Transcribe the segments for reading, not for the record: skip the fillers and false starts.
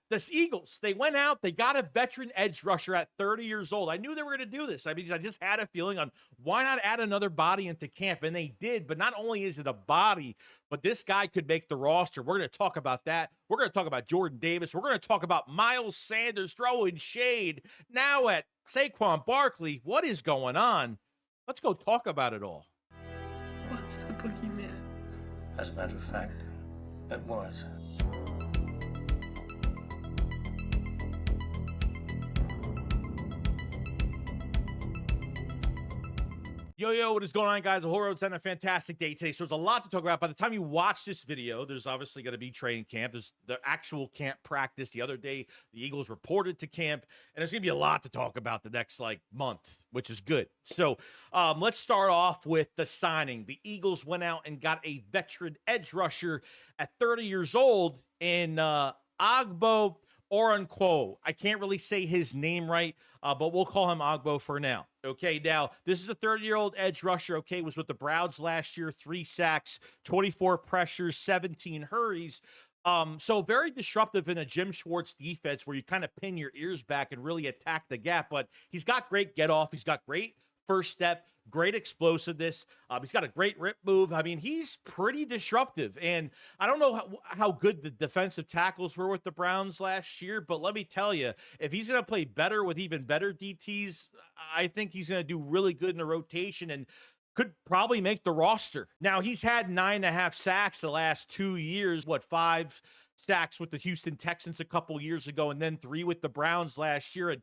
this Eagles, they went out, they got a veteran edge rusher at 30 years old. I knew they were going to do this. I mean, I just had a feeling on why not add another body into camp, and they did. But not only is it a body, but this guy could make the roster. We're going to talk about that. We're going to talk about Jordan Davis. We're going to talk about Miles Sanders throwing shade now at Saquon Barkley. What is going on? Let's go talk about it all. What's the boogeyman? As a matter of fact, it was. Yo, what is going on, guys? The whole road's having a fantastic day today. So there's a lot to talk about. By the time you watch this video, there's obviously going to be training camp. There's the actual camp practice. The other day, the Eagles reported to camp. And there's going to be a lot to talk about the next, month, which is good. So let's start off with the signing. The Eagles went out and got a veteran edge rusher at 30 years old in Ogbo Oranquo. I can't really say his name right, but we'll call him Ogbo for now. Okay, now, this is a 30-year-old edge rusher, okay, was with the Browns last year, 3 sacks, 24 pressures, 17 hurries. So very disruptive in a Jim Schwartz defense where you kind of pin your ears back and really attack the gap, but he's got great get-off. He's got great first step, great explosiveness. He's got a great rip move. I mean, he's pretty disruptive. And I don't know how good the defensive tackles were with the Browns last year, but let me tell you, if he's going to play better with even better DTs, I think he's going to do really good in the rotation and could probably make the roster. Now, he's had 9.5 sacks the last 2 years, 5 sacks with the Houston Texans a couple years ago, and then 3 with the Browns last year. And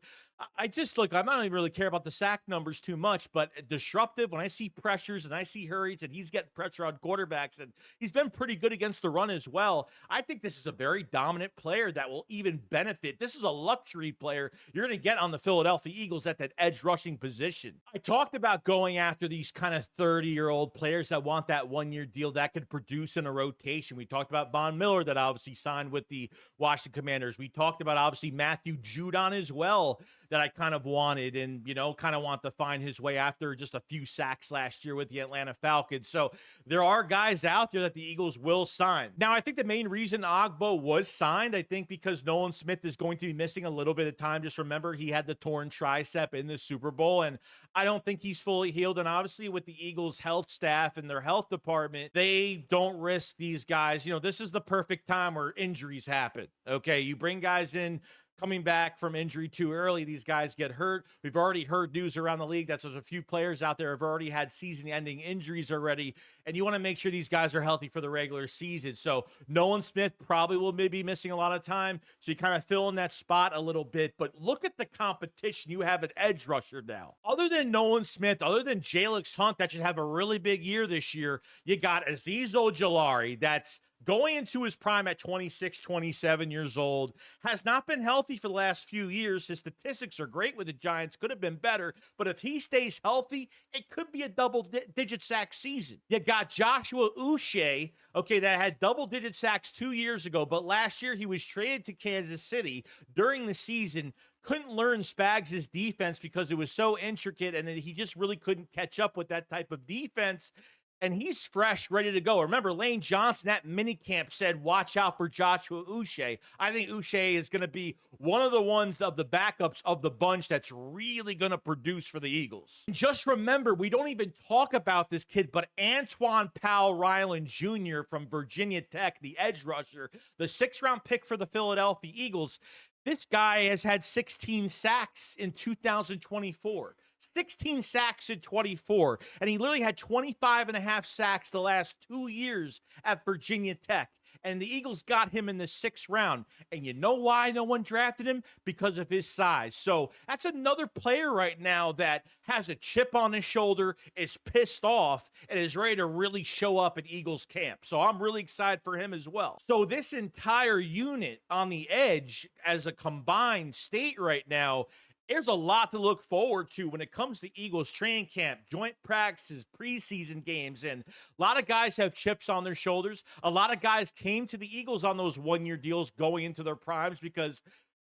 I just look, I don't even really care about the sack numbers too much, but disruptive when I see pressures and I see hurries and he's getting pressure on quarterbacks, and he's been pretty good against the run as well. I think this is a very dominant player that will even benefit. This is a luxury player you're going to get on the Philadelphia Eagles at that edge rushing position. I talked about going after these kind of 30-year-old players that want that 1-year deal that could produce in a rotation. We talked about Von Miller that obviously signed with the Washington Commanders. We talked about obviously Matthew Judon as well, that I kind of wanted and, kind of want to find his way after just a few sacks last year with the Atlanta Falcons. So there are guys out there that the Eagles will sign. Now, I think the main reason Ogbo was signed, I think because Nolan Smith is going to be missing a little bit of time. Just remember, he had the torn tricep in the Super Bowl, and I don't think he's fully healed. And obviously with the Eagles health staff and their health department, they don't risk these guys. This is the perfect time where injuries happen. Okay, you bring guys in coming back from injury too early, these guys get hurt. We've already heard news around the league that there's a few players out there have already had season-ending injuries already, and you want to make sure these guys are healthy for the regular season. So Nolan Smith probably will maybe be missing a lot of time, so you kind of fill in that spot a little bit. But look at the competition. You have an edge rusher now. Other than Nolan Smith, other than Jalix Hunt, that should have a really big year this year, you got Azeez Ojulari, that's going into his prime at 26, 27 years old, has not been healthy for the last few years. His statistics are great with the Giants, could have been better, but if he stays healthy, it could be a double-digit sack season. You got Joshua Uche, okay, that had double-digit sacks 2 years ago, but last year he was traded to Kansas City during the season, couldn't learn Spags' defense because it was so intricate, and then he just really couldn't catch up with that type of defense. And he's fresh, ready to go. Remember, Lane Johnson at minicamp said, watch out for Joshua Uche. I think Uche is going to be one of the ones of the backups of the bunch that's really going to produce for the Eagles. And just remember, we don't even talk about this kid, but Antoine Powell Ryland Jr. from Virginia Tech, the edge rusher, the 6th-round pick for the Philadelphia Eagles. This guy has had 16 sacks in 2024. 16 sacks in 24, and he literally had 25.5 sacks the last 2 years at Virginia Tech. And the Eagles got him in the 6th round. And you know why no one drafted him? Because of his size. So that's another player right now that has a chip on his shoulder, is pissed off, and is ready to really show up at Eagles camp. So I'm really excited for him as well. So this entire unit on the edge as a combined state right now, there's a lot to look forward to when it comes to Eagles training camp, joint practices, preseason games, and a lot of guys have chips on their shoulders. A lot of guys came to the Eagles on those 1-year deals going into their primes because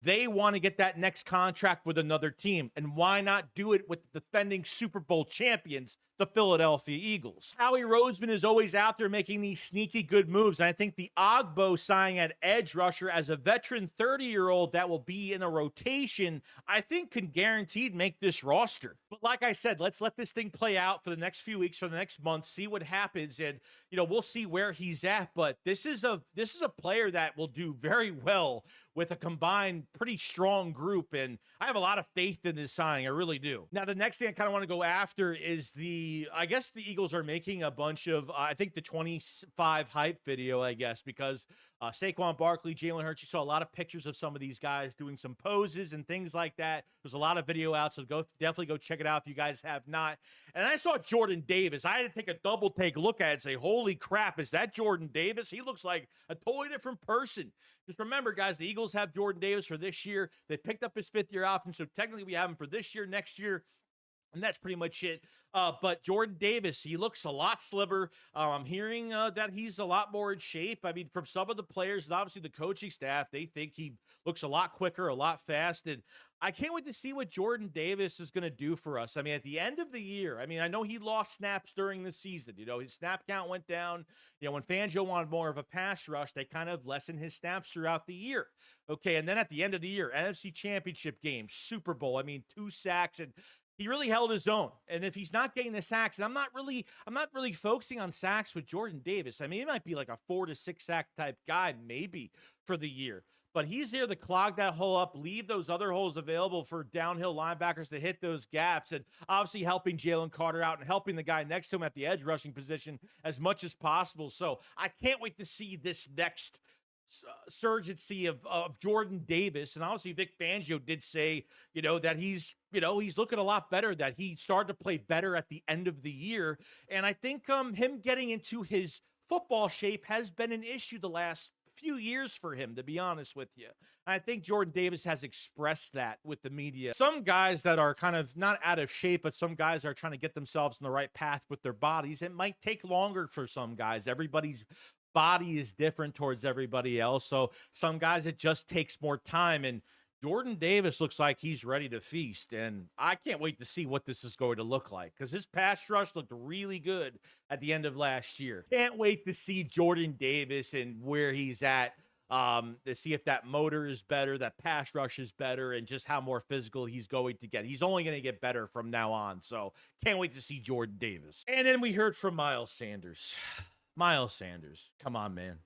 they want to get that next contract with another team. And why not do it with the defending Super Bowl champions, the Philadelphia Eagles. Howie Roseman is always out there making these sneaky good moves. And I think the Ogbo signing at edge rusher as a veteran 30-year-old that will be in a rotation, I think can guaranteed make this roster. But like I said, let's let this thing play out for the next few weeks, for the next month, see what happens. And, we'll see where he's at. But this is a player that will do very well with a combined pretty strong group, and I have a lot of faith in this signing. I really do. Now, the next thing I kind of want to go after is I guess the Eagles are making a bunch of, I think the 25 hype video, I guess, because Saquon Barkley, Jalen Hurts, you saw a lot of pictures of some of these guys doing some poses and things like that. There's a lot of video out, so definitely go check it out if you guys have not. And I saw Jordan Davis. I had to take a double take look at it and say, holy crap, is that Jordan Davis? He looks like a totally different person. Just remember, guys, the Eagles have Jordan Davis for this year. They picked up his fifth-year option, so technically we have him for this year, next year, and that's pretty much it. But Jordan Davis, he looks a lot slimmer. I'm hearing that he's a lot more in shape. I mean, from some of the players and obviously the coaching staff, they think he looks a lot quicker, a lot fast. And I can't wait to see what Jordan Davis is going to do for us. I mean, at the end of the year, I know he lost snaps during the season. His snap count went down. When Fangio wanted more of a pass rush, they kind of lessened his snaps throughout the year. Okay, and then at the end of the year, NFC Championship game, Super Bowl, 2 sacks, and he really held his own. And if he's not getting the sacks, and I'm not really focusing on sacks with Jordan Davis. He might be like a 4 to 6 sack type guy, maybe for the year. But he's there to clog that hole up, leave those other holes available for downhill linebackers to hit those gaps, and obviously helping Jalen Carter out and helping the guy next to him at the edge rushing position as much as possible. So I can't wait to see this next surgency of Jordan Davis. And obviously Vic Fangio did say, that he's looking a lot better, that he started to play better at the end of the year. And I think him getting into his football shape has been an issue the last few years for him, to be honest with you. I think Jordan Davis has expressed that with the media. Some guys that are kind of not out of shape, but some guys are trying to get themselves in the right path with their bodies. It might take longer for some guys. Everybody's body is different towards everybody else. So some guys, it just takes more time. And Jordan Davis looks like he's ready to feast. And I can't wait to see what this is going to look like, because his pass rush looked really good at the end of last year. Can't wait to see Jordan Davis and where he's at, to see if that motor is better, that pass rush is better, and just how more physical he's going to get. He's only going to get better from now on. So can't wait to see Jordan Davis. And then we heard from Miles Sanders. Miles Sanders, come on, man.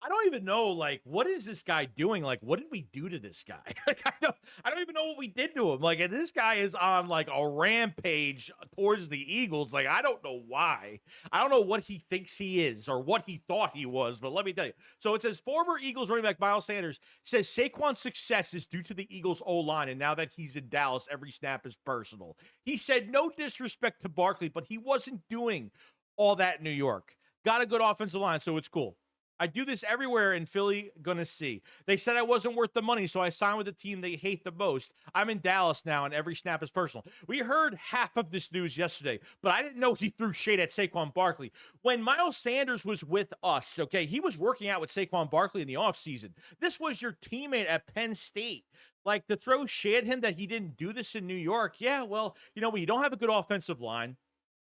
I don't even know, what is this guy doing? What did we do to this guy? I don't even know what we did to him. And this guy is on, a rampage towards the Eagles. I don't know why. I don't know what he thinks he is or what he thought he was, but let me tell you. So it says, former Eagles running back Miles Sanders says Saquon's success is due to the Eagles' O-line, and now that he's in Dallas, every snap is personal. He said, no disrespect to Barkley, but he wasn't doing all that in New York. Got a good offensive line, so it's cool. I do this everywhere in Philly, gonna see. They said I wasn't worth the money, so I signed with the team they hate the most. I'm in Dallas now, and every snap is personal. We heard half of this news yesterday, but I didn't know he threw shade at Saquon Barkley. When Miles Sanders was with us, okay, he was working out with Saquon Barkley in the offseason. This was your teammate at Penn State. To throw shade at him that he didn't do this in New York, yeah, well, when you don't have a good offensive line,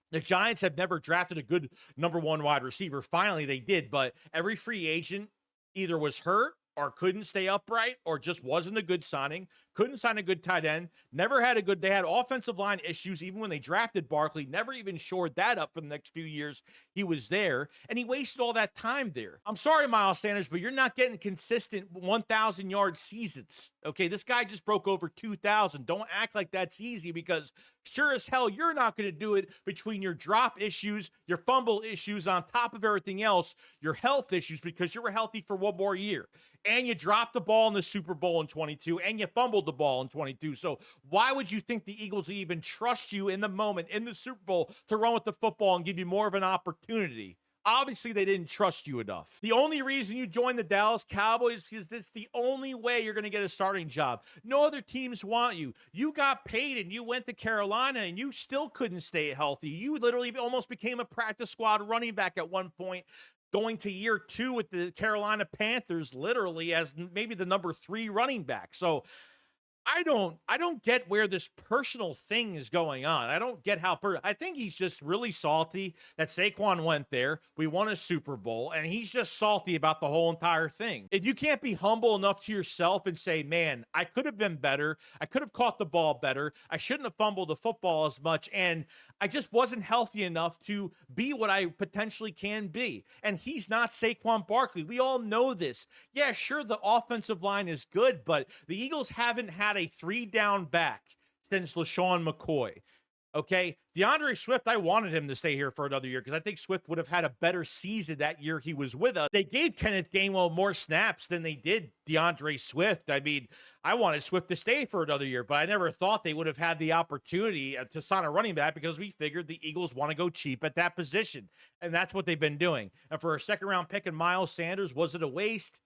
the Giants have never drafted a good number 1 wide receiver. Finally, they did, but every free agent either was hurt or couldn't stay upright or just wasn't a good signing. Couldn't sign a good tight end. Never had they had offensive line issues even when they drafted Barkley. Never even shored that up for the next few years he was there, and he wasted all that time there. I'm sorry, Miles Sanders, but you're not getting consistent 1,000-yard seasons. Okay, this guy just broke over 2,000. Don't act like that's easy, because sure as hell you're not going to do it between your drop issues, your fumble issues, on top of everything else, your health issues, because you were healthy for one more year. And you dropped the ball in the Super Bowl in 22, and you fumbled the ball in 22. So why would you think the Eagles even trust you in the moment in the Super Bowl to run with the football and give you more of an opportunity? Obviously, they didn't trust you enough. The only reason you joined the Dallas Cowboys is because that's the only way you're going to get a starting job. No other teams want you. You got paid and you went to Carolina and you still couldn't stay healthy. You literally almost became a practice squad running back at one point, going to year 2 with the Carolina Panthers, literally as maybe the number 3 running back. So I don't get where this personal thing is going on. I don't get how I think he's just really salty that Saquon went there. We won a Super Bowl, and he's just salty about the whole entire thing. If you can't be humble enough to yourself and say, man, I could have been better. I could have caught the ball better. I shouldn't have fumbled the football as much. And I just wasn't healthy enough to be what I potentially can be. And he's not Saquon Barkley. We all know this. Yeah, sure, the offensive line is good, but the Eagles haven't had a 3-down back since LaShawn McCoy. Okay, DeAndre Swift, I wanted him to stay here for another year because I think Swift would have had a better season that year he was with us. They gave Kenneth Gainwell more snaps than they did DeAndre Swift. I mean, I wanted Swift to stay for another year, but I never thought they would have had the opportunity to sign a running back because we figured the Eagles want to go cheap at that position, and that's what they've been doing. And for a second-round pick in Miles Sanders, was it a waste?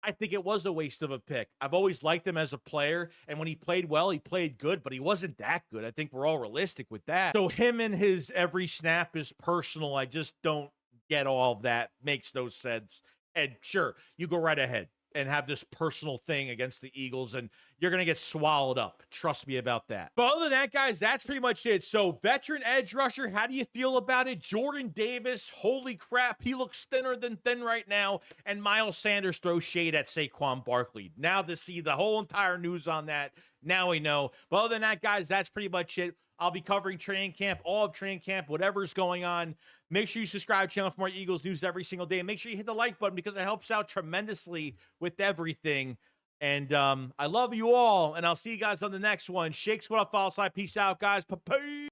I think it was a waste of a pick. I've always liked him as a player, and when he played well, he played good, but he wasn't that good. I think we're all realistic with that. So him and his every snap is personal. I just don't get all of that. Makes no sense. And sure, you go right ahead and have this personal thing against the Eagles, and you're going to get swallowed up. Trust me about that. But other than that, guys, that's pretty much it. So veteran edge rusher, how do you feel about it? Jordan Davis, holy crap, he looks thinner than thin right now. And Miles Sanders throws shade at Saquon Barkley. Now to see the whole entire news on that, now we know. But other than that, guys, that's pretty much it. I'll be covering training camp, all of training camp, whatever's going on. Make sure you subscribe to the channel for more Eagles news every single day. And make sure you hit the like button because it helps out tremendously with everything. And I love you all. And I'll see you guys on the next one. Shake Squad, follow side. Peace out, guys. Peace.